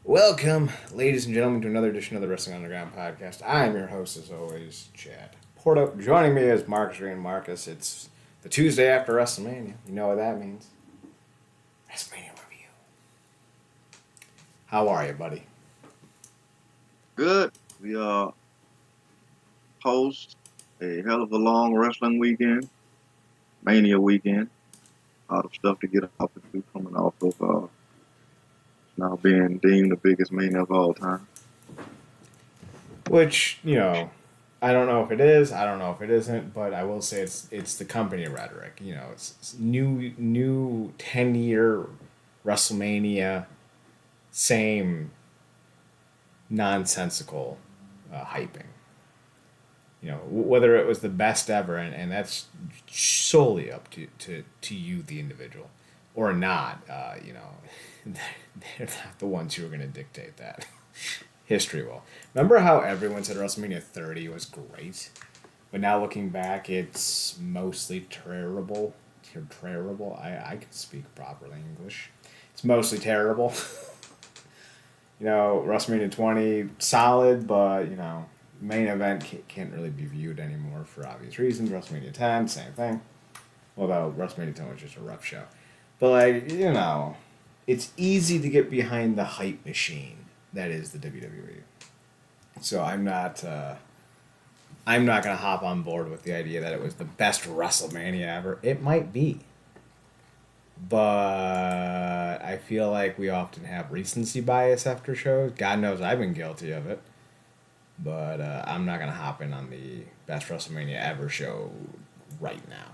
Welcome, ladies and gentlemen, to another edition of the Wrestling Underground podcast. I am your host, as always, Chad Porto. Joining me is Marcus Ray and Marcus. It's the Tuesday after WrestleMania. You know what that means. WrestleMania review. How are you, buddy? Good. We host a hell of a long wrestling weekend, Mania weekend. A lot of stuff to get off to coming off of now being deemed the biggest Mania of all time. Which, I don't know if it is, I don't know if it isn't, but I will say it's the company rhetoric. It's new 10-year WrestleMania, same nonsensical hyping. Whether it was the best ever, and that's solely up to you, the individual, or not. They're not the ones who are going to dictate that. History will. Remember how everyone said WrestleMania 30 was great, but now looking back, it's mostly terrible. Terrible. I can speak properly English. It's mostly terrible. WrestleMania 20 solid, but main event can't really be viewed anymore for obvious reasons. WrestleMania 10, same thing. Although WrestleMania 10 was just a rough show. But, it's easy to get behind the hype machine that is the WWE. So I'm not going to hop on board with the idea that it was the best WrestleMania ever. It might be. But I feel like we often have recency bias after shows. God knows I've been guilty of it. But I'm not going to hop in on the best WrestleMania ever show right now.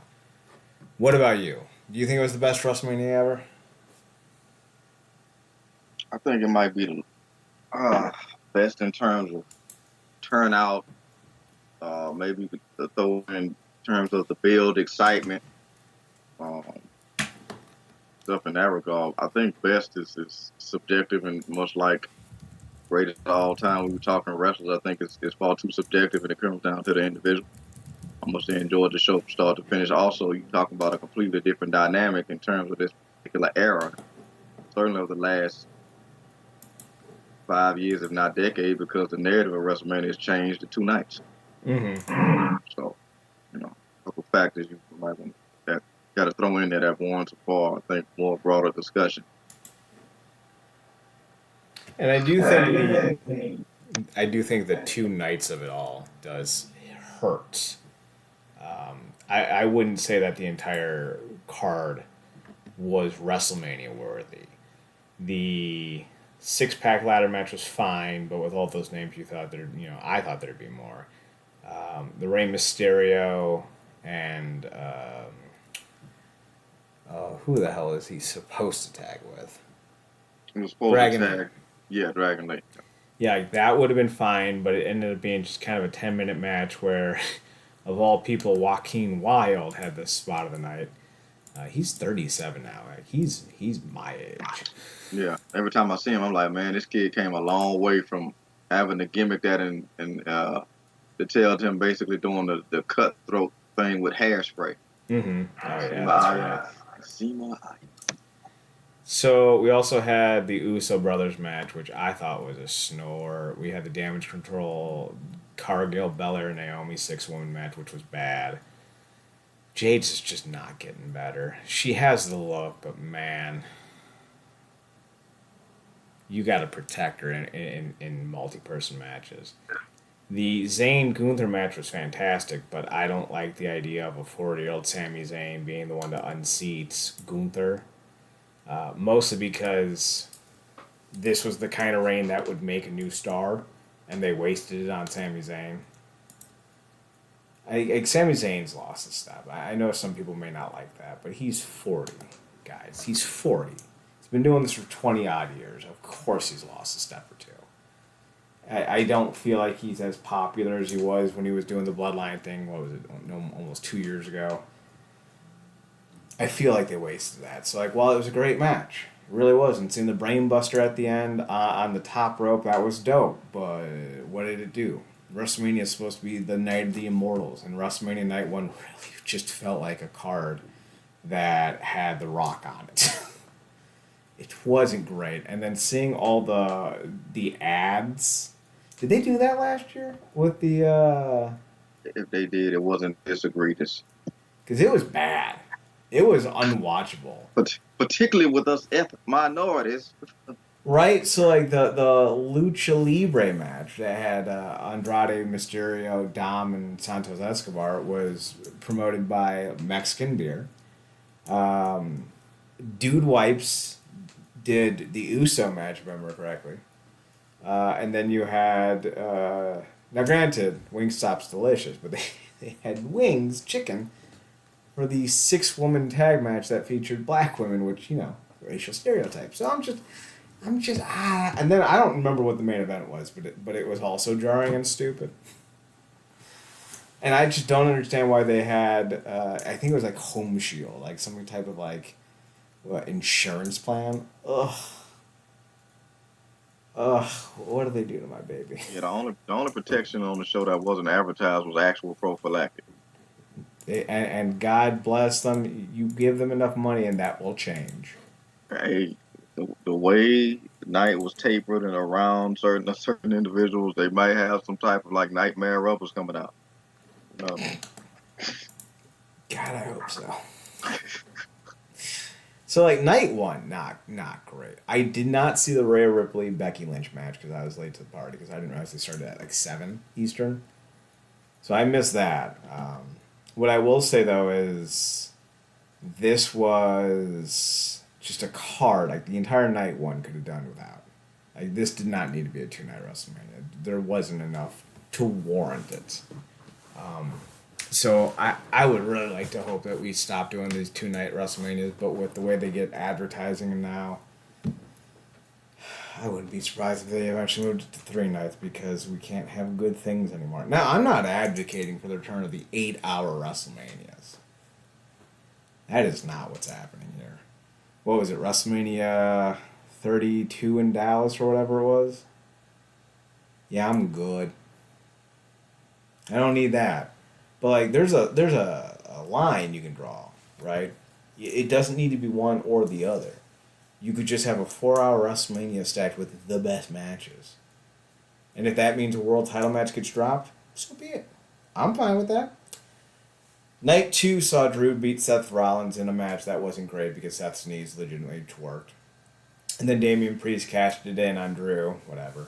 What about you? Do you think it was the best WrestleMania ever? I think it might be the best in terms of turnout, maybe the throw in terms of the build, excitement, um, stuff in that regard. I think best is subjective and much like greatest of all time. We were talking wrestlers. I think it's far too subjective, and it comes down to the individual. How much they enjoyed the show from start to finish. Also, you talking about a completely different dynamic in terms of this particular era. Certainly of the last 5 years, if not decade, because the narrative of WrestleMania has changed to two nights. Mm-hmm. So, a couple factors you might want that got to throw in there that warrants a far, I think, more broader discussion. And I do think the two nights of it all does hurt. I wouldn't say that the entire card was WrestleMania worthy. The 6-pack ladder match was fine, but with all those names, I thought there'd be more. The Rey Mysterio and who the hell is he supposed to tag with? It was supposed Dragon to tag, yeah, Dragon Lake. Yeah, that would have been fine, but it ended up being just kind of a 10-minute match where, of all people, Joaquin Wilde had the spot of the night. He's 37 now. He's my age. Yeah, every time I see him, I'm like, man, this kid came a long way from having the gimmick that and to tell him basically doing the cutthroat thing with hairspray. Mm-hmm. Oh, yeah, that's right. See my eye. So we also had the Uso brothers match, which I thought was a snore. We had the Damage Control, Cargill, Belair, Naomi 6-woman match, which was bad. Jade's is just not getting better. She has the look, but man, you got to protect her in multi-person matches. The Zayn Gunther match was fantastic, but I don't like the idea of a 40-year-old Sami Zayn being the one that unseats Gunther. Mostly because this was the kind of reign that would make a new star, and they wasted it on Sami Zayn. Sami Zayn's lost a step. I know some people may not like that, but he's 40, guys. He's 40. He's been doing this for 20-odd years. Of course he's lost a step or two. I don't feel like he's as popular as he was when he was doing the Bloodline thing, what was it, almost 2 years ago. I feel like they wasted that. So, while it was a great match, it really was. And seeing the Brainbuster at the end on the top rope, that was dope. But what did it do? WrestleMania is supposed to be the night of the immortals, and WrestleMania Night 1 really just felt like a card that had The Rock on it. It wasn't great. And then seeing all the ads. Did they do that last year with the? If they did, it wasn't this egregious. Because it was bad. It was unwatchable. But particularly with us ethnic minorities. Right, so like the Lucha Libre match that had Andrade, Mysterio, Dom, and Santos Escobar was promoted by Mexican beer. Dude Wipes did the Uso match, if I remember correctly. And then you had now granted, Wingstop's delicious, but they had wings, chicken, for the 6-woman tag match that featured black women, which, racial stereotypes. So I'm just and then I don't remember what the main event was, but it was also jarring and stupid. And I just don't understand why they had I think it was like Home Shield, like some type of like insurance plan. Ugh, what did they do to my baby? Yeah, the only protection on the show that wasn't advertised was actual prophylactic. And God bless them. You give them enough money, and that will change. Hey, the way the night was tapered and around certain individuals, they might have some type of like nightmare rubbers coming out. God, I hope so. So like night one, not great. I did not see the Rhea Ripley Becky Lynch match because I was late to the party because I didn't realize they started at like 7 Eastern. So I missed that. What I will say though is this was just a card. Like the entire night one could have done without. Like this did not need to be a 2-night WrestleMania. There wasn't enough to warrant it. So I would really like to hope that we stop doing these 2-night WrestleManias, but with the way they get advertising now, I wouldn't be surprised if they eventually moved it to 3 nights because we can't have good things anymore. Now, I'm not advocating for the return of the 8-hour WrestleManias. That is not what's happening here. What was it, WrestleMania 32 in Dallas or whatever it was? Yeah, I'm good. I don't need that. But like, there's a line you can draw, right? It doesn't need to be one or the other. You could just have a 4-hour WrestleMania stacked with the best matches. And if that means a world title match gets dropped, so be it. I'm fine with that. Night 2 saw Drew beat Seth Rollins in a match that wasn't great because Seth's knees legitimately twerked. And then Damien Priest cashed it in on Drew, whatever.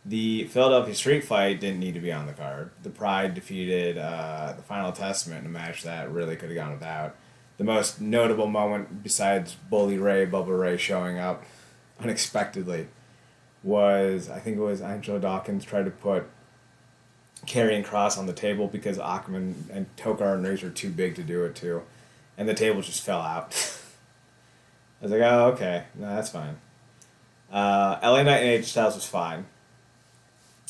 The Philadelphia Street Fight didn't need to be on the card. The Pride defeated the Final Testament in a match that really could have gone without. The most notable moment, besides Bully Ray, Bubba Ray showing up unexpectedly, was, I think it was Angelo Dawkins tried to put Karrion Kross on the table because Achman and Tokar and Razor were too big to do it to. And the table just fell out. I was like, oh, okay. No, that's fine. LA Knight and AJ Styles was fine.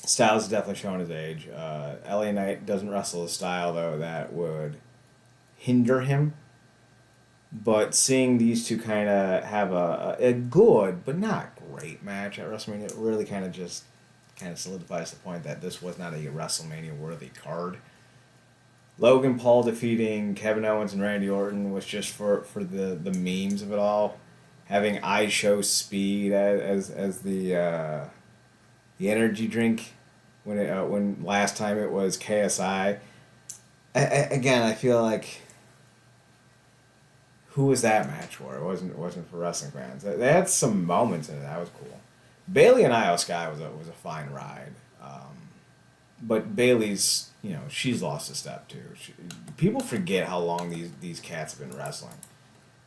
Styles is definitely showing his age. LA Knight doesn't wrestle a style, though, that would hinder him. But seeing these two kind of have a good, but not great match at WrestleMania, it really kind of solidifies the point that this was not a WrestleMania-worthy card. Logan Paul defeating Kevin Owens and Randy Orton was just for the memes of it all. Having I Show Speed as the energy drink when last time it was KSI. Again, I feel like who was that match for? It wasn't for wrestling fans. They had some moments in it that was cool. Bayley and Io Sky was a fine ride, but Bayley's she's lost a step too. People forget how long these cats have been wrestling.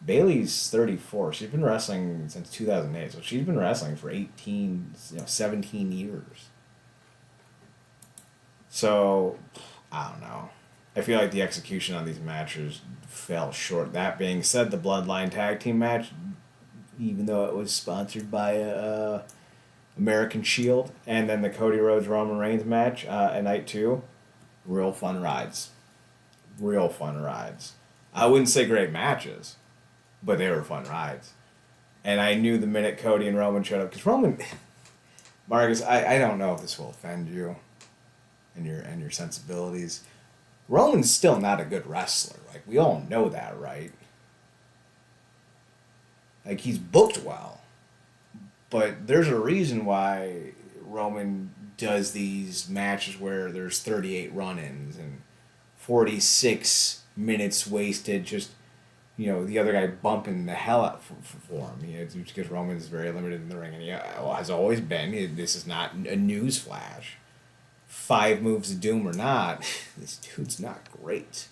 Bayley's 34. She's been wrestling since 2008, so she's been wrestling for 17 years. So, I don't know. I feel like the execution on these matches fell short. That being said, the Bloodline Tag Team match, even though it was sponsored by American Shield, and then the Cody Rhodes Roman Reigns match at night 2, real fun rides. Real fun rides. I wouldn't say great matches, but they were fun rides. And I knew the minute Cody and Roman showed up, because Roman, Marcus, I don't know if this will offend you and your sensibilities. Roman's still not a good wrestler. Like, we all know that, right? Like, he's booked well. But there's a reason why Roman does these matches where there's 38 run-ins and 46 minutes wasted just, the other guy bumping the hell out for him. It's because Roman is very limited in the ring, and he has always been. This is not a news flash. 5 moves of doom or not, this dude's not great.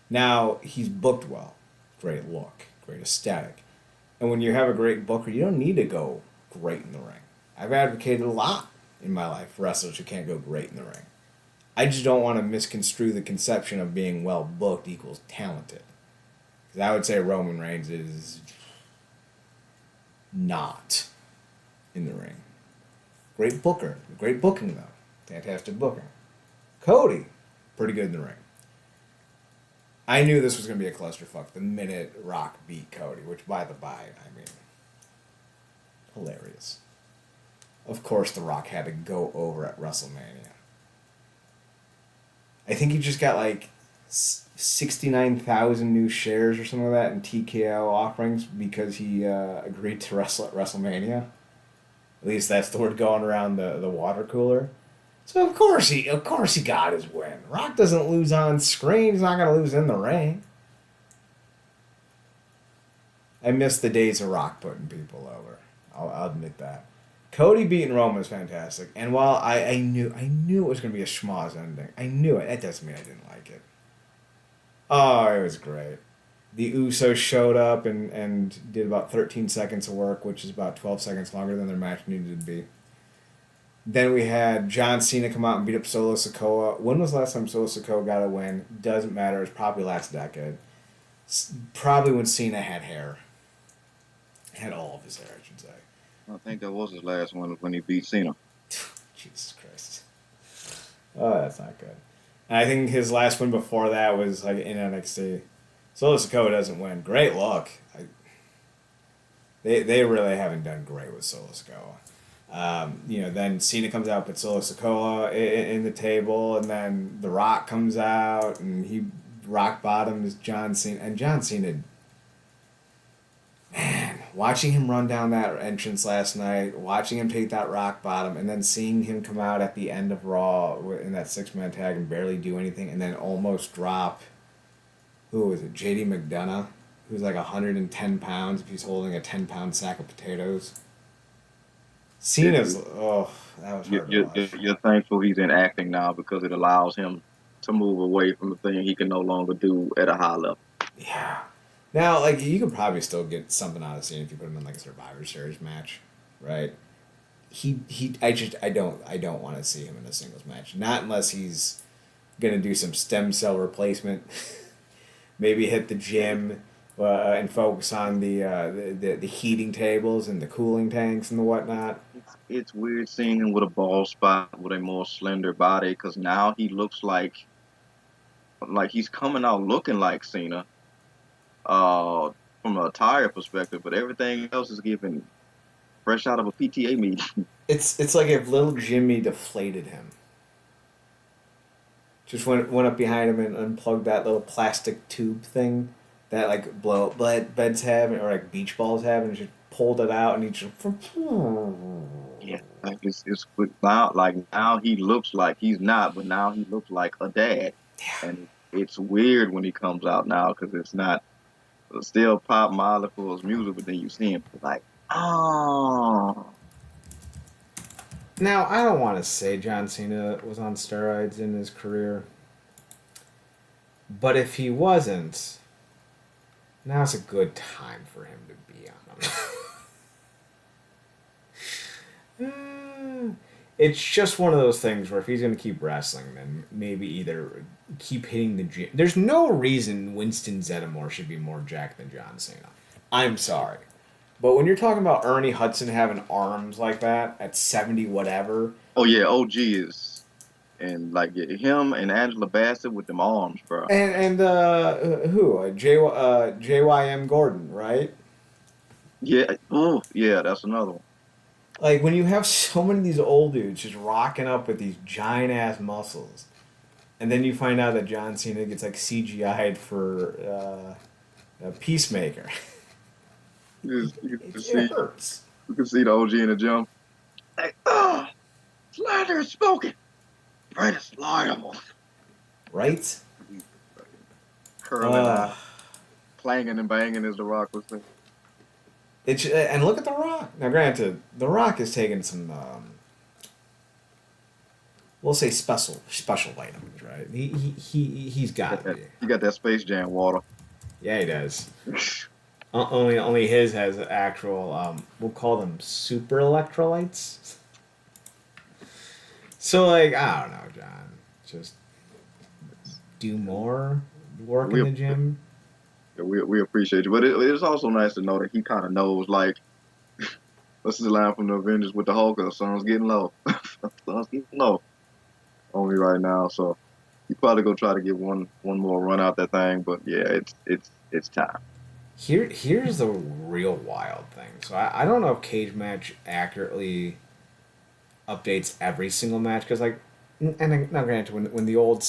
Now, he's booked well. Great look, great aesthetic. And when you have a great booker, you don't need to go great in the ring. I've advocated a lot in my life for wrestlers who can't go great in the ring. I just don't want to misconstrue the conception of being well booked equals talented. Because I would say Roman Reigns is not in the ring. Great booker. Great booking, though. Fantastic booking. Cody, pretty good in the ring. I knew this was going to be a clusterfuck the minute Rock beat Cody, which, by the by, hilarious. Of course, The Rock had to go over at WrestleMania. I think he just got 69,000 new shares or something like that in TKO offerings because he agreed to wrestle at WrestleMania. At least that's the word going around the water cooler. So of course he got his win. Rock doesn't lose on screen. He's not gonna lose in the ring. I miss the days of Rock putting people over. I'll admit that. Cody beating Roman is fantastic, and while I knew it was gonna be a schmoz ending, I knew it. That doesn't mean I didn't like it. Oh, it was great. The Usos showed up and did about 13 seconds of work, which is about 12 seconds longer than their match needed to be. Then we had John Cena come out and beat up Solo Sikoa. When was the last time Solo Sikoa got a win? Doesn't matter. It's probably last decade. Probably when Cena had hair. Had all of his hair, I should say. I think that was his last one when he beat Cena. Jesus Christ. Oh, that's not good. And I think his last win before that was in NXT. Solo Sikoa doesn't win. Great luck. They really haven't done great with Solo Sikoa. Then Cena comes out, puts Solo Sikoa in the table, and then The Rock comes out, and he rock bottoms John Cena. And John Cena, man, watching him run down that entrance last night, watching him take that rock bottom, and then seeing him come out at the end of Raw in that 6-man tag and barely do anything, and then almost drop, who was it, JD McDonough, who's 110 pounds if he's holding a 10-pound sack of potatoes. Cena's, that was hard to watch. You're thankful he's in acting now because it allows him to move away from the thing he can no longer do at a high level. Yeah. Now, you could probably still get something out of Cena if you put him in a Survivor Series match, right? I don't want to see him in a singles match. Not unless he's gonna do some stem cell replacement, maybe hit the gym, and focus on the heating tables and the cooling tanks and the whatnot. It's weird seeing him with a bald spot with a more slender body because now he looks like he's coming out looking like Cena, from an attire perspective, but everything else is given fresh out of a PTA meeting. It's like if little Jimmy deflated him. Just went up behind him and unplugged that little plastic tube thing that blow up beds have or beach balls have, and just pulled it out and he just Yeah, it's now he looks like he's not, but now he looks like a dad, and it's weird when he comes out now because it's not still Pop Molly for his music, but then you see him oh. Now, I don't want to say John Cena was on steroids in his career, but if he wasn't, now's a good time for him to be on them. It's just one of those things where if he's going to keep wrestling, then maybe either keep hitting the gym. There's no reason Winston Zeddemore should be more jacked than John Cena. I'm sorry. But when you're talking about Ernie Hudson having arms like that at 70 whatever. Oh, yeah, OG is. And him and Angela Bassett with them arms, bro. And who? JYM Gordon, right? Yeah. Oh, yeah, that's another one. When you have so many of these old dudes just rocking up with these giant ass muscles, and then you find out that John Cena gets CGI'd for Peacemaker. It hurts. You can see the OG in the gym. Like, slander is spoken. Right, it's liable. Right? Curling out, clanging and banging, as The Rock was saying. And look at The Rock. Now, granted, The Rock has taken some, we'll say special vitamins, right? He's got to be. You got that Space Jam water. Yeah, he does. Only his has actual, we'll call them super electrolytes. So, like, I don't know, John. Just do more, work in the gym. We appreciate you, but it's also nice to know that he kind of knows. Like, this is the line from the Avengers with the Hulk. Sun's getting low. Sun's getting low on me right now, so he probably gonna try to get one more run out that thing. But yeah, it's time. Here's the real wild thing. So I don't know if Cage Match accurately updates every single match because like, and now granted, when the old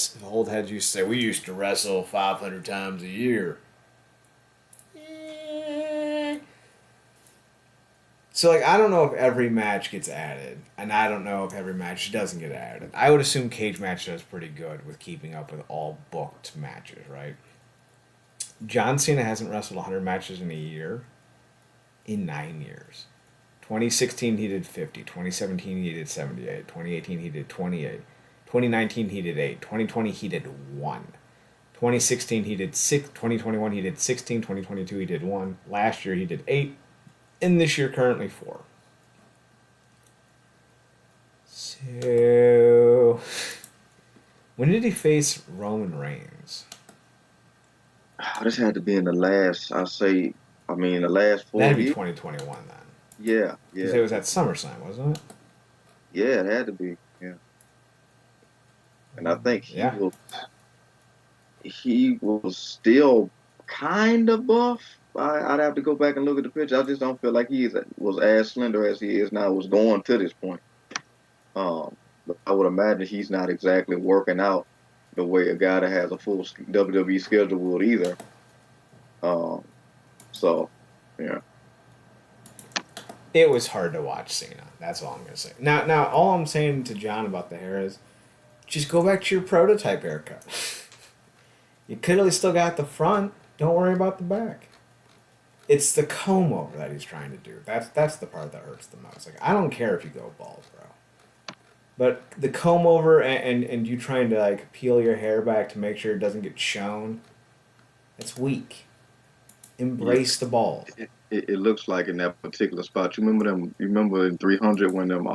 heads used to say we used to wrestle 500 times a year. So like I don't know if every match gets added, and I don't know if every match doesn't get added. I would assume Cage Match does pretty good with keeping up with all booked matches, right? John Cena hasn't wrestled 100 matches in a year in 9 years. 2016 he did 50, 2017 he did 78, 2018 he did 28, 2019 he did 8, 2020 he did 1. 2016 he did 6, 2021 he did 16, 2022 he did 1, last year he did 8, and this year currently 4. So when did he face Roman Reigns? This had to be in the last. The last 4 That'd be years. 2021 then. Yeah. Because it was at SummerSlam, wasn't it? Yeah, it had to be. Yeah. And I think he was still kind of buff. I'd have to go back and look at the picture. I just don't feel like he was as slender as he is now. Was going to this point. But I would imagine he's not exactly working out the way a guy that has a full WWE schedule would either. So, yeah. It was hard to watch Cena. That's all I'm gonna say. Now, all I'm saying to John about the hair is, just go back to your prototype haircut. You clearly still got the front. Don't worry about the back. It's the comb over that he's trying to do. That's the part that hurts the most. Like I don't care if you go bald, bro. But the comb over and you trying to like peel your hair back to make sure it doesn't get shown, that's weak. Embrace the bald. It looks like in that particular spot. You remember them? You remember in 300 when them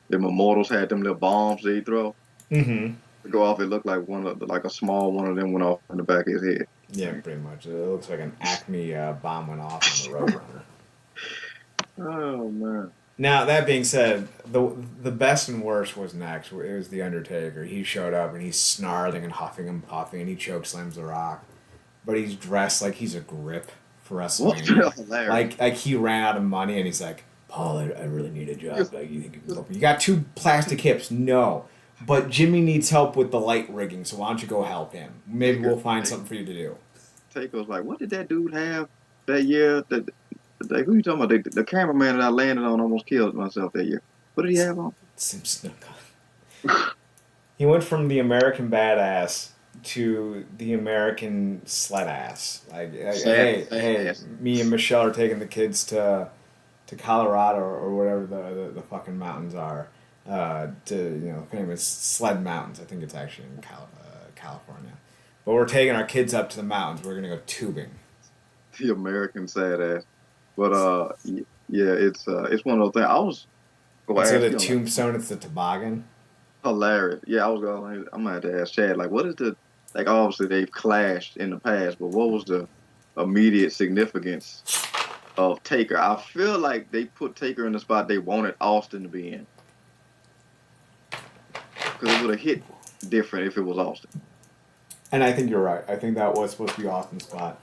immortals had them little bombs they throw? Mm-hmm. To go off, it looked like a small one of them went off in the back of his head. Yeah, pretty much. It looks like an Acme bomb went off on the Roadrunner. Oh man. Now that being said, the best and worst was next. It was the Undertaker. He showed up and he's snarling and huffing and puffing and he chokeslams the Rock, but he's dressed like he's a grip for WrestleMania. Like he ran out of money and he's like, Paul, I really need a job. Like you think you can help me? You got 2 plastic hips? No, but Jimmy needs help with the light rigging. So why don't you go help him? Maybe we'll find something for you to do. Taker's like, what did that dude have that year? Who you talking about? The cameraman that I landed on almost killed myself that year. What did he have on? Some snook on. He went from the American Badass to the American Sled Ass. Like hey, me and Michelle are taking the kids to Colorado or whatever the fucking mountains are. To famous Sled Mountains. I think it's actually in California. But we're taking our kids up to the mountains. We're gonna go tubing. The American sad ass. But yeah, it's one of those things. I was going Instead of the tombstone, it's the toboggan. Hilarious. Yeah, I'm gonna have to ask Chad, like, what is obviously they've clashed in the past, but what was the immediate significance of Taker? I feel like they put Taker in the spot they wanted Austin to be in. Because it would have hit different if it was Austin. And I think you're right. I think that was supposed to be Austin's spot.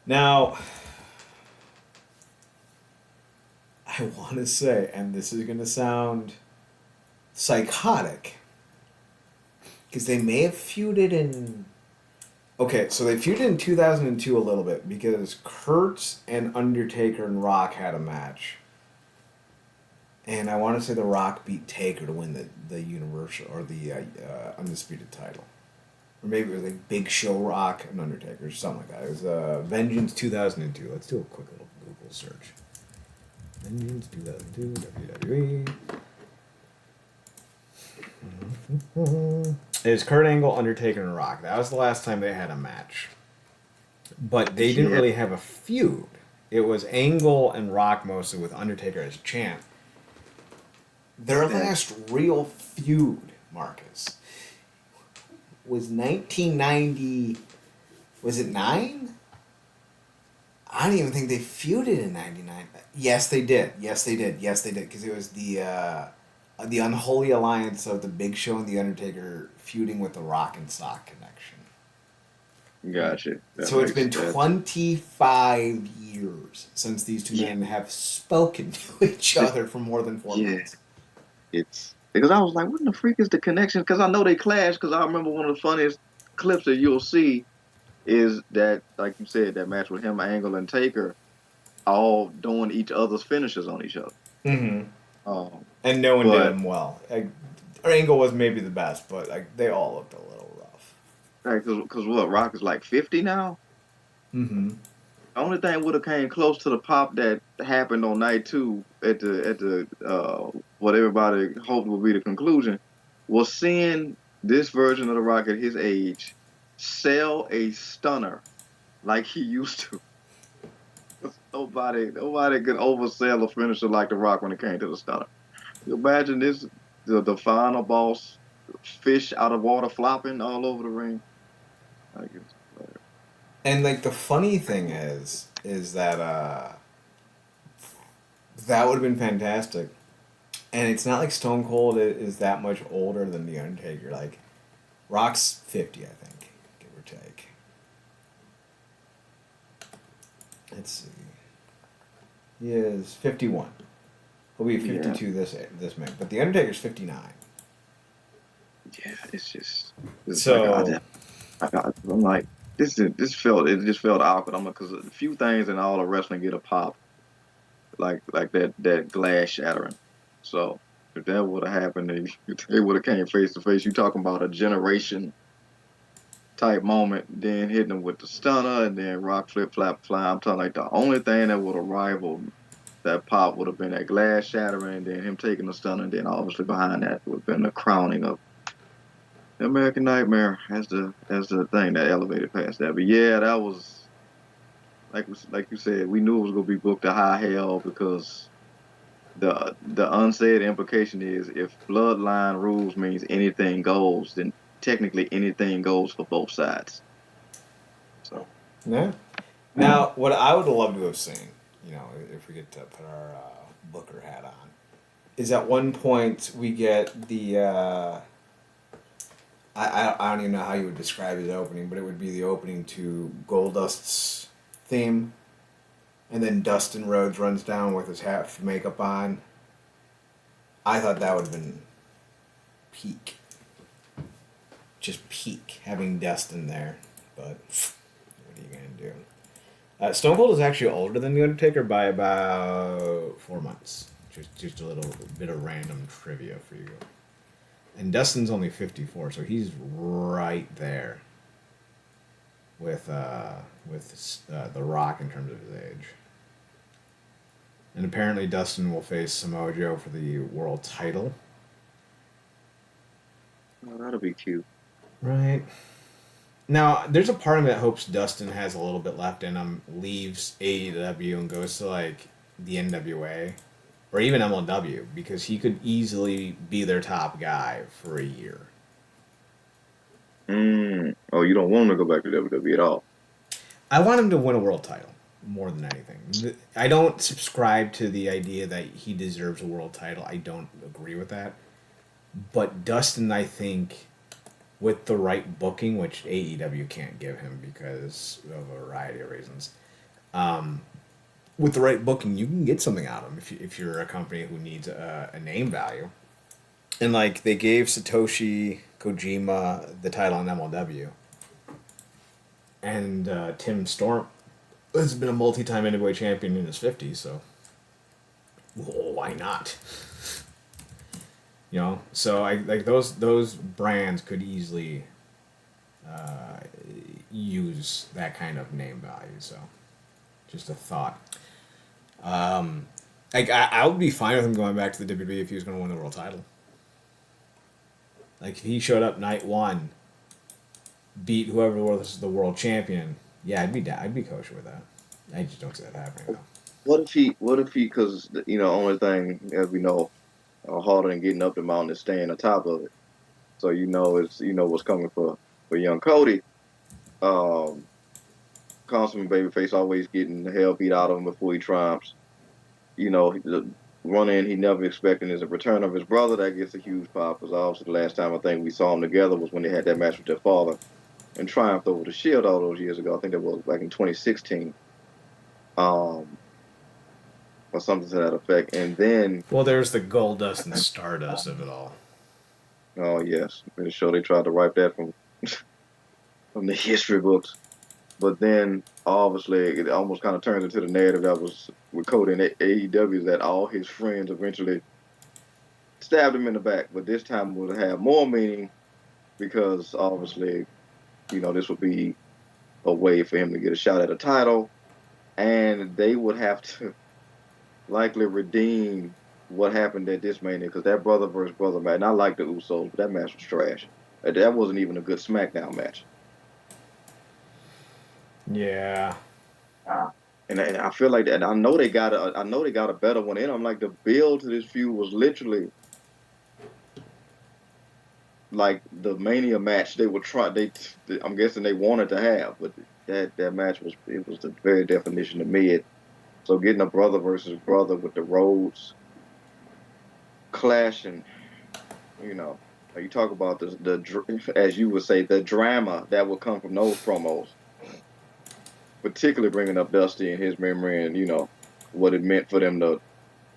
Now, I want to say, and this is going to sound psychotic, because they may have feuded in... Okay, so they feuded in 2002 a little bit, because Kurt and Undertaker and Rock had a match And I want to say The Rock beat Taker to win the Universal or the Undisputed title. Or maybe it was like Big Show Rock and Undertaker or something like that. It was Vengeance 2002. Let's do a quick little Google search. Vengeance 2002, WWE. It was Kurt Angle, Undertaker, and Rock. That was the last time they had a match. But they didn't really have a feud. It was Angle and Rock mostly with Undertaker as champ. Their last real feud, Marcus, was 1990. Was it 9? I don't even think they feuded in 99. Yes, they did. Because it was the unholy alliance of the Big Show and the Undertaker feuding with the Rock and Sock connection. Gotcha. So it's been 25 years since these two men have spoken to each other for more than 4 months. It's because I was like, what in the freak is the connection? Because I know they clash. Because I remember one of the funniest clips that you'll see is that, like you said, that match with him, Angle, and Taker, all doing each other's finishes on each other. Mm-hmm. And no one did them well. Angle was maybe the best, but they all looked a little rough. Right? Because what, Rock is like 50 now. Mm-hmm. The only thing would have came close to the pop that happened on night 2 at the what everybody hoped would be the conclusion was seeing this version of the Rock at his age sell a stunner like he used to. Nobody could oversell a finisher like the Rock when it came to the stunner. You imagine this, the final boss, fish out of water flopping all over the ring. And the funny thing is that that would have been fantastic. And it's not like Stone Cold is that much older than The Undertaker. Rock's 50, I think, give or take. Let's see. He is 51. He'll be 52 this May. But The Undertaker's 59. Yeah, it's just... So... I'm like, it just felt awkward. Because a few things in all of wrestling get a pop. Like that glass shattering. So if that would have happened, they would have came face to face. You talking about a generation type moment, then hitting them with the stunner, and then Rock flip flap fly. I'm talking the only thing that would have rivaled that pop would have been that glass shattering, and then him taking the stunner, and then obviously behind that would have been the crowning of the American Nightmare as the thing that elevated past that. But yeah, that was like you said, we knew it was gonna be booked to high hell because the unsaid implication is if bloodline rules means anything goes, then technically anything goes for both sides. So yeah. Now, what I would love to have seen, if we get to put our Booker hat on, is at one point we get the I don't even know how you would describe his opening, but it would be the opening to Goldust's theme. And then Dustin Rhodes runs down with his half makeup on. I thought that would have been peak. Just peak, having Dustin there. But what are you going to do? Stone Cold is actually older than The Undertaker by about 4 months. Just a little bit of random trivia for you. And Dustin's only 54, so he's right there with The Rock in terms of his age. And apparently Dustin will face Samoa Joe for the world title. Oh, that'll be cute. Right. Now, there's a part of me that hopes Dustin has a little bit left in him, leaves AEW and goes to the NWA or even MLW, because he could easily be their top guy for a year. Oh, you don't want him to go back to WWE at all? I want him to win a world title more than anything. I don't subscribe to the idea that he deserves a world title. I don't agree with that. But Dustin, I think, with the right booking, which AEW can't give him because of a variety of reasons, with the right booking, you can get something out of him if you're a company who needs a name value. And they gave Satoshi Kojima the title on MLW. And Tim Storm has been a multi-time NWA champion in his 50s, so why why not? You know, so I like those brands could easily use that kind of name value. So, just a thought. Like I would be fine with him going back to the WWE if he was going to win the world title. Like if he showed up night one, beat whoever was the world champion, yeah, I'd be kosher with that. I just don't see that happening though. What if he, because, only thing, as we know, harder than getting up the mountain is staying on top of it. So, what's coming for young Cody. Um, Consummate babyface always getting the hell beat out of him before he triumphs. The run-in he never expected is a return of his brother. That gets a huge pop, because obviously the last time I think we saw them together was when they had that match with their father and triumphed over the Shield all those years ago. I think that was back in 2016. Or something to that effect. And then, Well, there's the gold dust and stardust of it all. oh yes, in the show they tried to wipe that from from the history books. But then, obviously, it almost kind of turns into the narrative that was with Cody and AEW, is that all his friends eventually stabbed him in the back. But this time would have more meaning, because obviously, this would be a way for him to get a shot at a title, and they would have to likely redeem what happened at this Mania, because that brother versus brother match, and I like the Usos, but that match was trash. That wasn't even a good SmackDown match. Yeah. And I feel like that. I know they got a better one in. I'm like, the build to this feud was literally like the Mania match they were I'm guessing they wanted to have, but that match was the very definition of mid. So getting a brother versus brother with the roads clashing, you talk about as you would say, the drama that would come from those promos, particularly bringing up Dusty and his memory, and what it meant for them to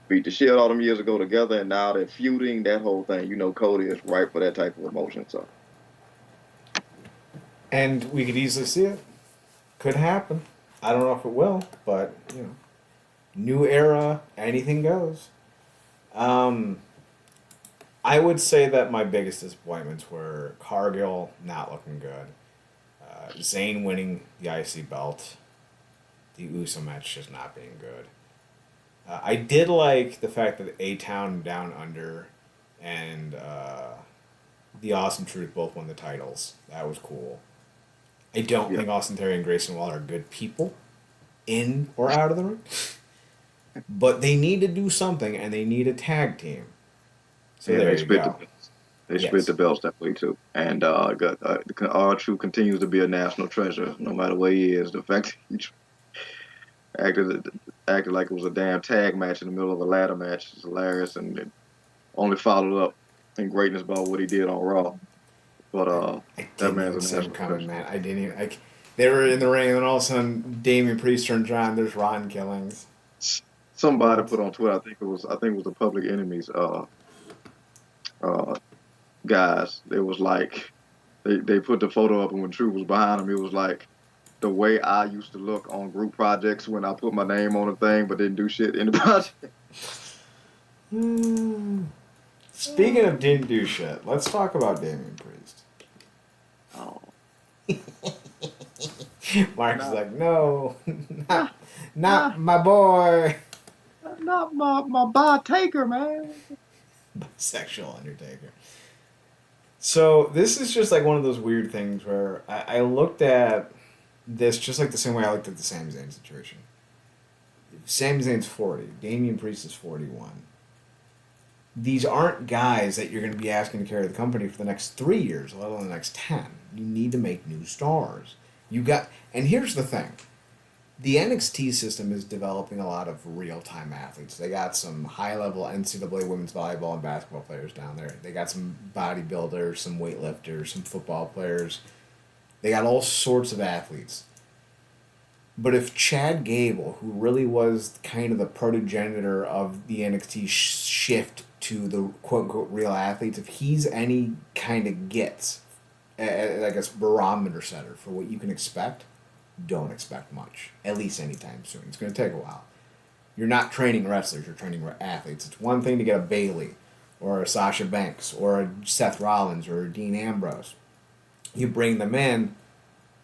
beat the shit all them years ago together, and now they're feuding. That whole thing, Cody is ripe for that type of emotion. So, And we could easily see it. Could happen. I don't know if it will, but new era, anything goes. I would say that my biggest disappointments were Cargill not looking good, Zayn winning the IC belt, the Uso match just not being good. I did like the fact that A-Town Down Under and the Awesome Truth both won the titles. That was cool. I don't think Austin Theory and Grayson Waller are good people, in or out of the ring. But they need to do something, and they need a tag team. So there you go. They split the belts that way too. And R-Truth continues to be a national treasure, no matter where he is. The fact that he acted like it was a damn tag match in the middle of a ladder match is hilarious, and it only followed up in greatness by what he did on Raw. But that man's a national treasure. Man. I didn't even they were in the ring, and then all of a sudden Damien Priest turns around. There's Ron Killings. Somebody put on Twitter, I think it was the Public Enemies guys. It was like they put the photo up, and when Truth was behind him, it was like the way I used to look on group projects when I put my name on a thing but didn't do shit in the project. Speaking of didn't do shit, let's talk about Damien Priest. Oh. Mark is like, no, not my boy. Not my bar-taker, man. Bisexual Undertaker. So this is just like one of those weird things where I looked at this just like the same way I looked at the Sami Zayn situation. Sami Zayn's 40. Damien Priest is 41. These aren't guys that you're going to be asking to carry the company for the next 3 years, let alone the next 10. You need to make new stars. And here's the thing. The NXT system is developing a lot of real-time athletes. They got some high-level NCAA women's volleyball and basketball players down there. They got some bodybuilders, some weightlifters, some football players. They got all sorts of athletes. But if Chad Gable, who really was kind of the progenitor of the NXT shift to the quote-unquote real athletes, if he's any kind of gets, like a barometer setter for what you can expect, don't expect much, at least anytime soon. It's going to take a while. You're not training wrestlers, you're training athletes. It's one thing to get a Bailey or a Sasha Banks or a Seth Rollins or a Dean Ambrose. You bring them in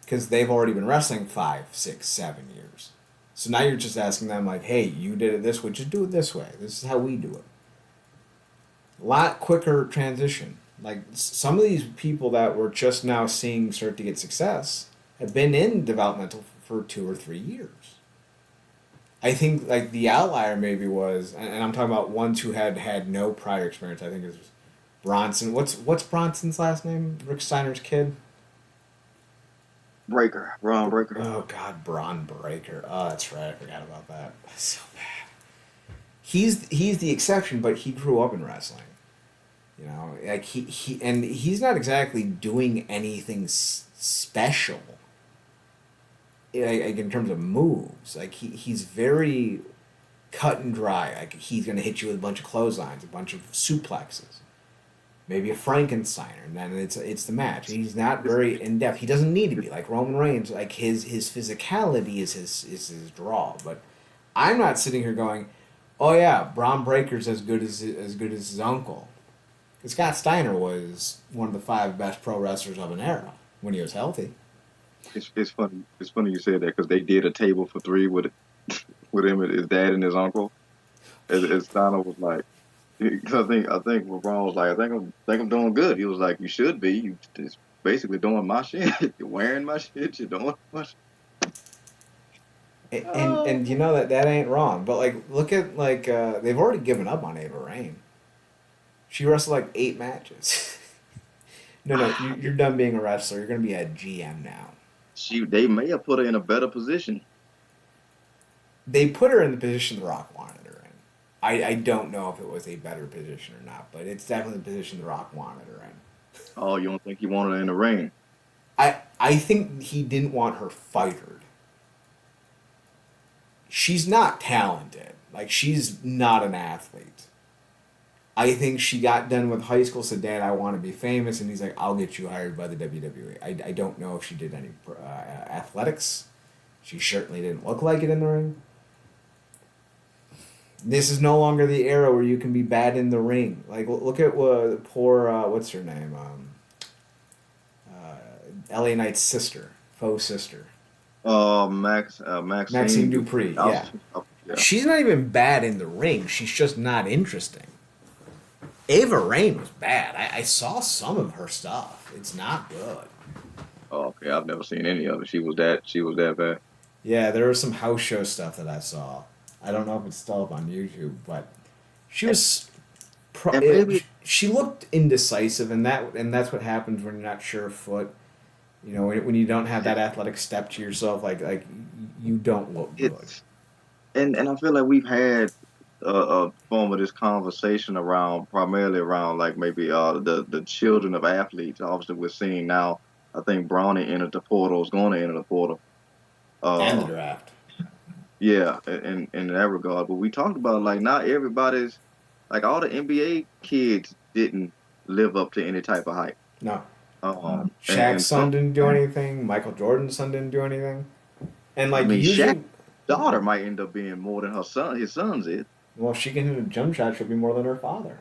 because they've already been wrestling 5, 6, 7 years. So now you're just asking them, like, hey, you did it this way, just do it this way. This is how we do it. A lot quicker transition. Like, some of these people that we're just now seeing start to get success have been in developmental for 2 or 3 years. I think, like, the outlier maybe was, and I'm talking about ones who had no prior experience. I think it was Bronson. What's Bronson's last name? Rick Steiner's kid? Ron Breaker. Oh, God, Braun Breaker. Oh, that's right. I forgot about that. That's so bad. He's the exception, but he grew up in wrestling. You know, like he's not exactly doing anything special. Like in terms of moves, like he's very cut and dry. Like he's gonna hit you with a bunch of clotheslines, a bunch of suplexes, maybe a Frankensteiner, and then it's the match. He's not very in depth. He doesn't need to be like Roman Reigns. Like his physicality is his draw. But I'm not sitting here going, oh yeah, Braun Breaker's as good as his uncle. Scott Steiner was one of the 5 best pro wrestlers of an era when he was healthy. It's funny. It's funny you said that because they did a table for 3 with him, his dad, and his uncle. As Steiner was like, I think LeBron was like, I think I'm doing good. He was like, you should be. You just basically doing my shit. You're wearing my shit. You're doing my shit. And you know that ain't wrong. But like, look at like they've already given up on Ava Raine. She wrestled like 8 matches. No, you're done being a wrestler. You're gonna be a GM now. They may have put her in a better position. They put her in the position The Rock wanted her in. I don't know if it was a better position or not, but it's definitely the position The Rock wanted her in. Oh, you don't think he wanted her in the ring? I think he didn't want her fired. She's not talented. Like, she's not an athlete. I think she got done with high school, said, Dad, I want to be famous, and he's like, I'll get you hired by the WWE. I don't know if she did any athletics. She certainly didn't look like it in the ring. This is no longer the era where you can be bad in the ring. Like, look at poor, what's her name? LA Knight's sister, faux sister. Maxine Dupree, yeah. Yeah. She's not even bad in the ring. She's just not interesting. Ava Raine was bad. I saw some of her stuff. It's not good. Oh, okay. I've never seen any of it. She was that bad. Yeah, there was some house show stuff that I saw. I don't know if it's still up on YouTube, but she was. She looked indecisive, and that's what happens when you're not sure of foot. You know, when you don't have that athletic step to yourself, like you don't look good. And I feel like we've had a form of this conversation primarily around like maybe the children of athletes. Obviously, we're seeing now. I think Bronny entered the portal. Is going to enter the portal. And the draft. Yeah, in that regard. But we talked about like not everybody's like all the NBA kids didn't live up to any type of hype. No. Shaq's son didn't do anything. Michael Jordan's son didn't do anything. And like usually, Shaq's daughter might end up being more than his son's is. Well, if she can hit a jump shot, she'll be more than her father.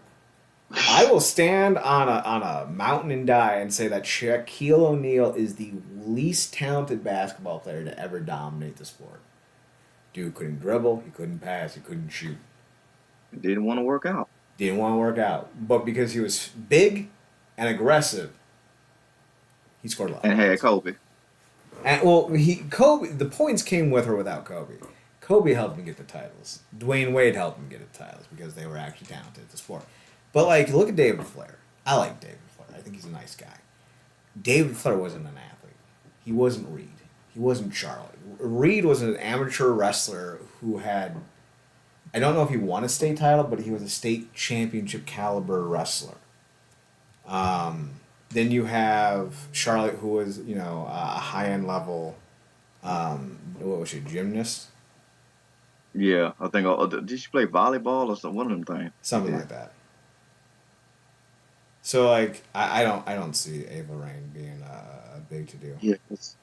I will stand on a mountain and die and say that Shaquille O'Neal is the least talented basketball player to ever dominate the sport. Dude couldn't dribble, he couldn't pass, he couldn't shoot. Didn't want to work out. But because he was big and aggressive, he scored a lot. And had Kobe. And Kobe. The points came with or without Kobe. Kobe helped him get the titles. Dwayne Wade helped him get the titles because they were actually talented at the sport. But like, look at David Flair. I like David Flair. I think he's a nice guy. David Flair wasn't an athlete. He wasn't Reed. He wasn't Charlotte. Reed was an amateur wrestler who had, I don't know if he won a state title, but he was a state championship caliber wrestler. Then you have Charlotte, who was, a high-end level, what was she, gymnast? Yeah, I think, did she play volleyball or something? One of them things. Something like that. So, like, I don't see Ava Raine being a big to-do. Yeah, it's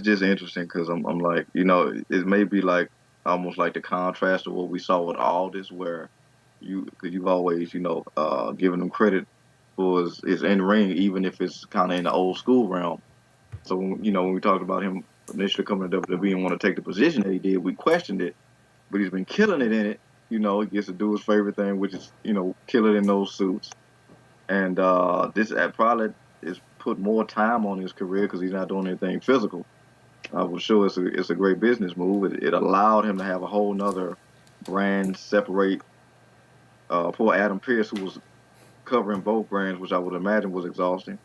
just interesting because I'm like, it may be like almost like the contrast of what we saw with Aldis, where because you've always, given him credit for his in ring, even if it's kind of in the old school realm. So when we talked about him initially coming to WWE and want to take the position that he did, we questioned it, but he's been killing it in it. He gets to do his favorite thing, which is kill it in those suits. And this probably is put more time on his career because he's not doing anything physical. I was sure it's a great business move. It allowed him to have a whole nother brand separate. Poor Adam Pearce, who was covering both brands, which I would imagine was exhausting.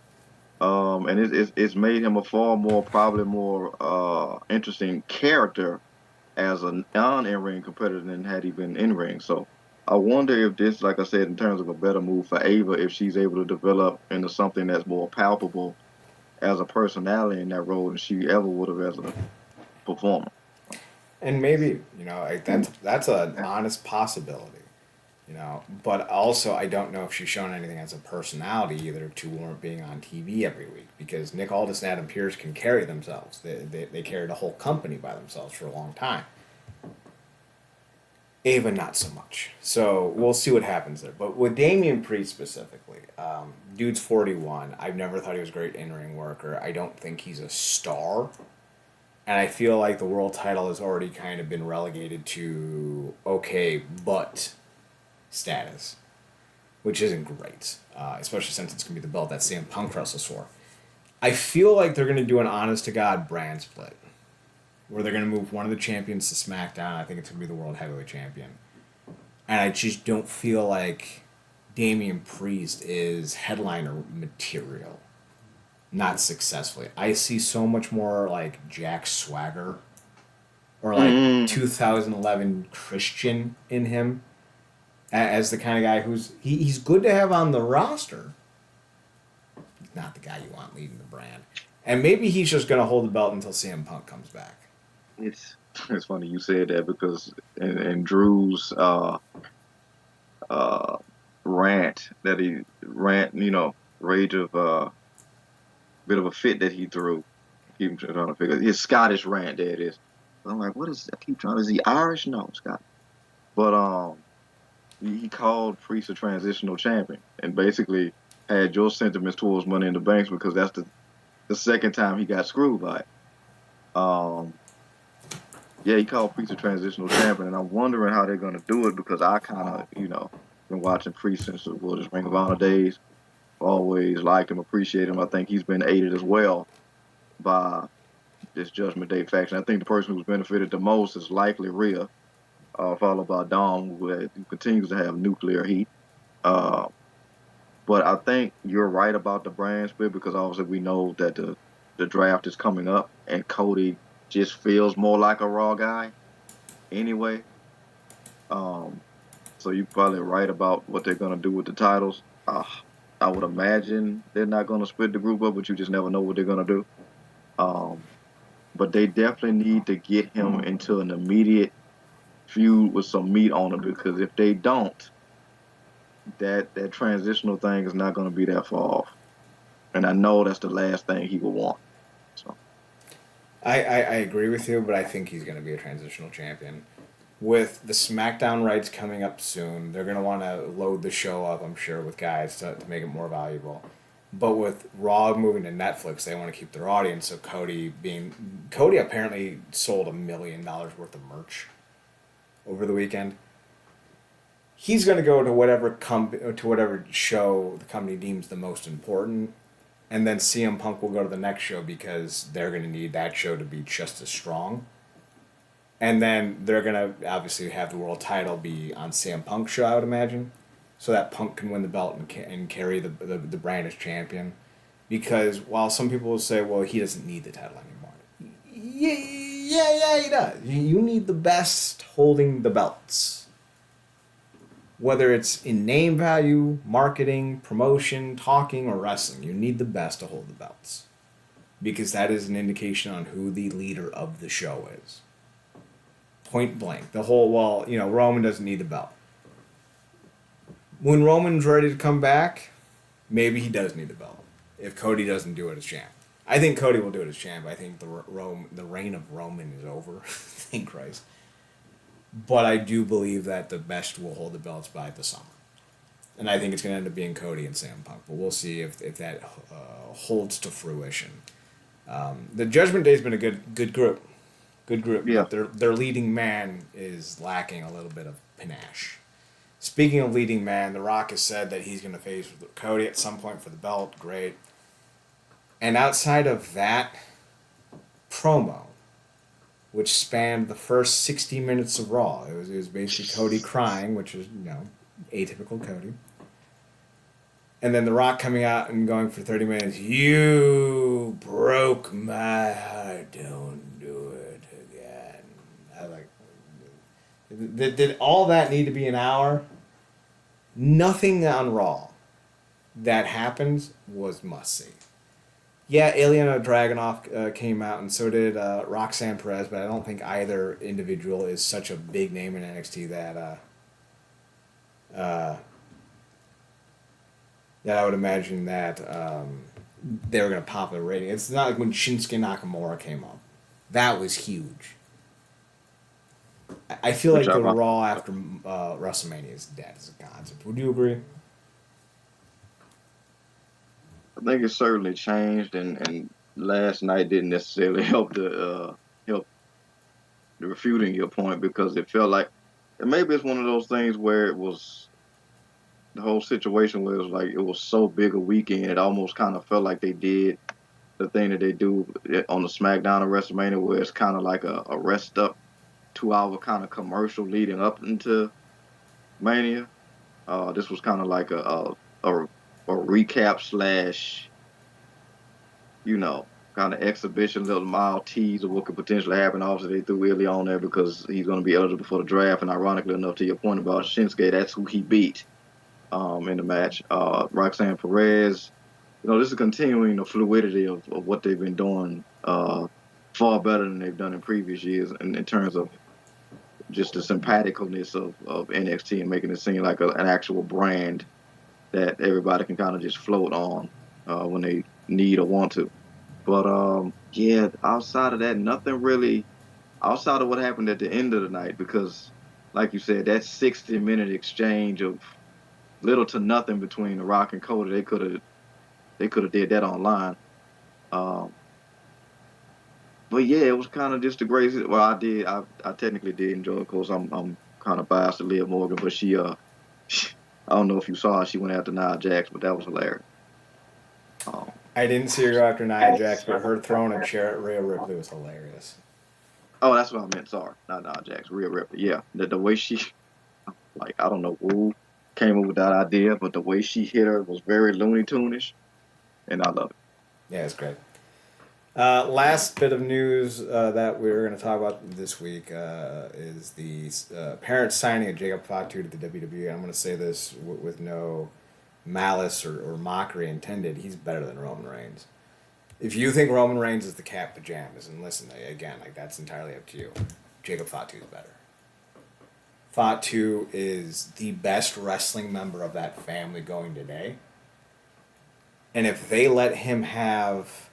And it's made him a far more, probably more interesting character as a non-in-ring competitor than had he been in-ring. So I wonder if this, like I said, in terms of a better move for Ava, if she's able to develop into something that's more palpable as a personality in that role than she ever would have as a performer. And maybe, like that's an honest possibility. But also I don't know if she's shown anything as a personality either to warrant being on TV every week, because Nick Aldis and Adam Pearce can carry themselves. They carried a whole company by themselves for a long time. Ava, not so much. So we'll see what happens there. But with Damien Priest specifically, dude's 41. I've never thought he was a great in-ring worker. I don't think he's a star. And I feel like the world title has already kind of been relegated to okay, but status, which isn't great, especially since it's going to be the belt that CM Punk wrestles for. I feel like they're going to do an honest-to-God brand split, where they're going to move one of the champions to SmackDown. I think it's going to be the World Heavyweight Champion. And I just don't feel like Damien Priest is headliner material. Not successfully. I see so much more like Jack Swagger or like 2011 Christian in him as the kind of guy he's good to have on the roster. He's not the guy you want leading the brand. And maybe he's just going to hold the belt until CM Punk comes back. It's funny you said that because in Drew's rant, rage of bit of a fit that he threw. Keep trying to figure his Scottish rant. There it is. I'm like, what is? I keep trying. Is he Irish? No, Scottish. But he called Priest a transitional champion, and basically had your sentiments towards Money in the Bank because that's the second time he got screwed by it. Yeah, he called Priest a transitional champion, and I'm wondering how they're gonna do it because I kind of, been watching Priest since his Ring of Honor days. Always liked him, appreciate him. I think he's been aided as well by this Judgment Day faction. I think the person who's benefited the most is likely Rhea, followed by Dom, who continues to have nuclear heat. But I think you're right about the brand split because obviously we know that the draft is coming up and Cody just feels more like a Raw guy anyway. So you're probably right about what they're going to do with the titles. I would imagine they're not going to split the group up, but you just never know what they're going to do. But they definitely need to get him into an immediate feud with some meat on him because if they don't, that transitional thing is not going to be that far off. And I know that's the last thing he will want. So I agree with you, but I think he's going to be a transitional champion. With the SmackDown rights coming up soon, they're going to want to load the show up, I'm sure, with guys to make it more valuable. But with Raw moving to Netflix, they want to keep their audience. So Cody apparently sold $1 million worth of merch over the weekend. He's going to go to whatever show the company deems the most important, and then CM Punk will go to the next show because they're going to need that show to be just as strong. And then they're going to obviously have the world title be on CM Punk's show, I would imagine, so that Punk can win the belt and carry the brand as champion. Because while some people will say, well, he doesn't need the title anymore. Yeah, he does. You need the best holding the belts. Whether it's in name value, marketing, promotion, talking, or wrestling, you need the best to hold the belts. Because that is an indication on who the leader of the show is. Point blank. Roman doesn't need the belt. When Roman's ready to come back, maybe he does need the belt. If Cody doesn't do it as champ. I think Cody will do it as champ. I think the reign of Roman is over. Thank Christ. But I do believe that the best will hold the belts by the summer. And I think it's going to end up being Cody and CM Punk. But we'll see if that holds to fruition. The Judgment Day's been a good group. Good group. Yeah. But their leading man is lacking a little bit of panache. Speaking of leading man, The Rock has said that he's going to face Cody at some point for the belt. Great. And outside of that promo, which spanned the first 60 minutes of Raw, it was basically Cody crying, which is, atypical Cody. And then The Rock coming out and going for 30 minutes, "You broke my heart, don't do it again." I was like, did all that need to be an hour? Nothing on Raw that happened was must-see. Yeah, Ilyana Dragunov came out, and so did Roxanne Perez, but I don't think either individual is such a big name in NXT that I would imagine that they were going to pop a rating. It's not like when Shinsuke Nakamura came up. That was huge. I feel like the Raw after WrestleMania is dead as a concept. Would you agree? I think it certainly changed, and last night didn't necessarily help the refuting your point, because it felt like, and maybe it's one of those things where it was the whole situation where it was like it was so big a weekend, it almost kind of felt like they did the thing that they do on the SmackDown of WrestleMania, where it's kind of like a rest up 2-hour kind of commercial leading up into Mania. This was kind of like a recap slash, kind of exhibition, little mild tease of what could potentially happen. Obviously, they threw Willie on there because he's going to be eligible for the draft, and ironically enough, to your point about Shinsuke, that's who he beat in the match. Roxanne Perez, this is continuing the fluidity of what they've been doing far better than they've done in previous years in terms of just the sympathicalness of NXT and making it seem like an actual brand that everybody can kind of just float on when they need or want to. But outside of that, nothing really, outside of what happened at the end of the night, because like you said, that 60-minute exchange of little to nothing between The Rock and Cody, they could have did that online. But yeah, it was kind of just a great. Well, I technically did enjoy it. Of course, I'm kind of biased to Liv Morgan, but she I don't know if you saw her, she went after Nia Jax, but that was hilarious. I didn't see her go after Nia Jax, but her throwing a chair at Rhea Ripley was hilarious. Oh, that's what I meant. Sorry, not Nia Jax, Rhea Ripley. Yeah, the way she, like, I don't know who came up with that idea, but the way she hit her was very Looney Tune-ish, and I love it. Yeah, it's great. Last bit of news that we're going to talk about this week is the apparent signing of Jacob Fatu to the WWE. I'm going to say this with no malice or mockery intended. He's better than Roman Reigns. If you think Roman Reigns is the cat pajamas, and listen, again, like, that's entirely up to you. Jacob Fatu is better. Fatu is the best wrestling member of that family going today. And if they let him have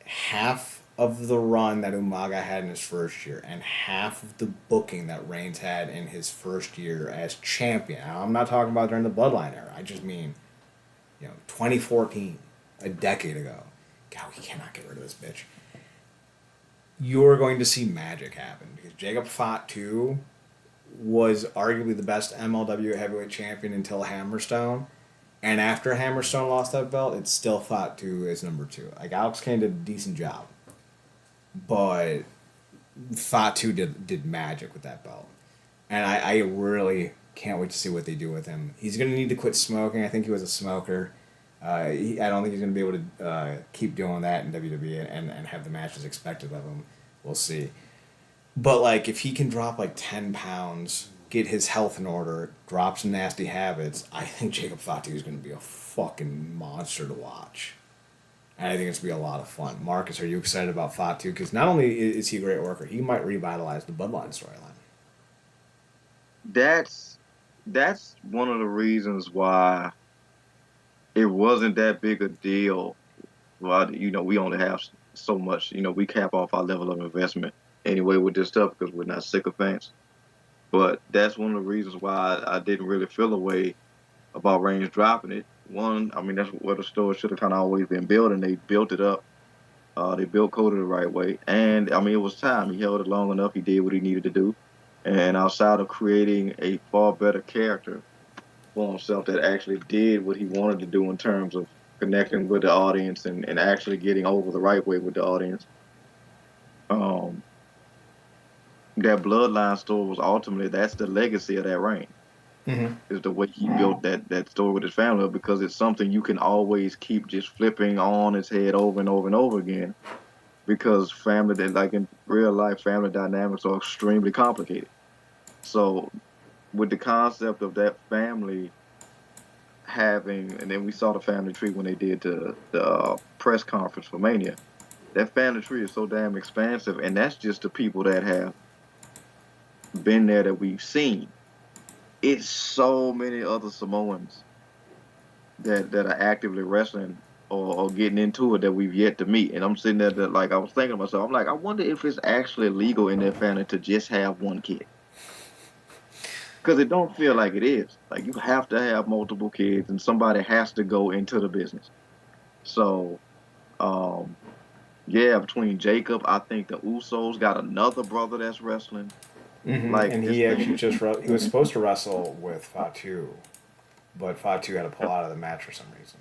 half of the run that Umaga had in his first year and half of the booking that Reigns had in his first year as champion. Now, I'm not talking about during the Bloodline era. I just mean, 2014, a decade ago. God, we cannot get rid of this bitch. You're going to see magic happen because Jacob Fatu was arguably the best MLW heavyweight champion until Hammerstone. And after Hammerstone lost that belt, it's still Fatu as number 2. Like, Alex Kane did a decent job. But Fatu did magic with that belt. And I really can't wait to see what they do with him. He's going to need to quit smoking. I think he was a smoker. I don't think he's going to be able to keep doing that in WWE and have the matches expected of him. We'll see. But, like, if he can drop, 10 pounds, get his health in order, drop some nasty habits, I think Jacob Fatu is going to be a fucking monster to watch. And I think it's going to be a lot of fun. Marcus, are you excited about Fatu? Because not only is he a great worker, he might revitalize the Bloodline storyline. That's one of the reasons why it wasn't that big a deal. Well, we only have so much, we cap off our level of investment anyway with this stuff because we're not sycophants. But that's one of the reasons why I didn't really feel a way about Reigns dropping it. One, I mean, that's what the story should have kind of always been building. They built it up. They built Cody the right way. And, I mean, it was time. He held it long enough. He did what he needed to do. And outside of creating a far better character for himself that actually did what he wanted to do in terms of connecting with the audience and actually getting over the right way with the audience, um, that bloodline story was ultimately, that's the legacy of that reign. Mm-hmm. Is the way he built that story with his family, because it's something you can always keep just flipping on its head over and over and over again, because family, like in real life, family dynamics are extremely complicated. So with the concept of that family having, and then we saw the family tree when they did the press conference for Mania, that family tree is so damn expansive, and that's just the people that have been there that we've seen. It's so many other Samoans that are actively wrestling or getting into it that we've yet to meet. And I'm sitting there that, like, I was thinking to myself, I'm like, I wonder if it's actually legal in their family to just have one kid. Because it don't feel like it is. Like, you have to have multiple kids and somebody has to go into the business. So, um, yeah, between Jacob, I think the Usos got another brother that's wrestling. Mm-hmm. Like, And this he actually thing, he was supposed to wrestle with Fatu, but Fatu had to pull out of the match for some reason.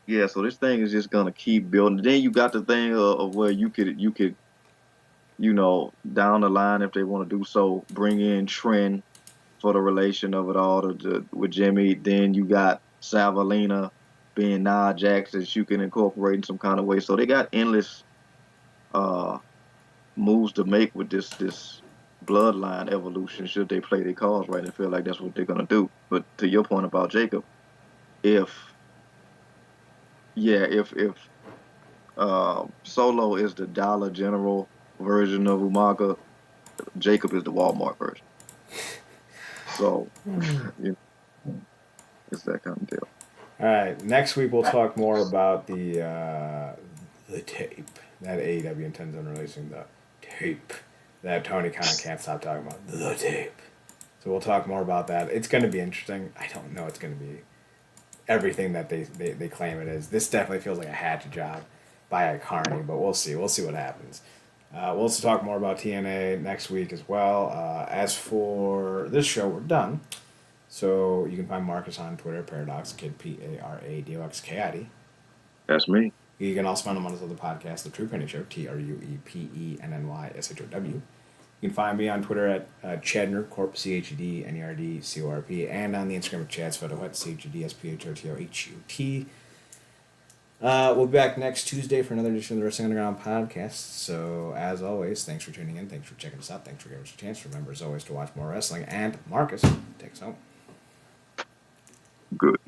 yeah, so this thing is just gonna keep building. Then you got the thing of where you could down the line, if they want to do so, bring in Trent for the relation of it all with Jimmy. Then you got Savalina being Nia Jax that you can incorporate in some kind of way. So they got endless uh, moves to make with this bloodline evolution, should they play their cards right and feel like that's what they're gonna do. But to your point about Jacob, if if Solo is the Dollar General version of Umaga, Jacob is the Walmart version. So, you know, it's that kind of deal. All right, next week we'll talk more about the tape that AEW intends on releasing, the tape that Tony kind of can't stop talking about, the tape. So we'll talk more about that. It's going to be interesting. I don't know it's going to be everything that they claim it is. This definitely feels like a hatchet job by a Carney, but we'll see. We'll see what happens. We'll also talk more about TNA next week as well. As for this show, we're done. So you can find Marcus on Twitter, ParadoxKid, ParadoxKid. That's me. You can also find him on his other podcast, The True Penny Show, TruePennyShow. You can find me on Twitter at ChadNerdCorp, ChedNerdCorp, and on the Instagram at ChadSphotohut, ChedSphotohut. We'll be back next Tuesday for another edition of the Wrestling Underground podcast. So, as always, thanks for tuning in. Thanks for checking us out. Thanks for giving us a chance. Remember, as always, to watch more wrestling. And Marcus, take us home. Good.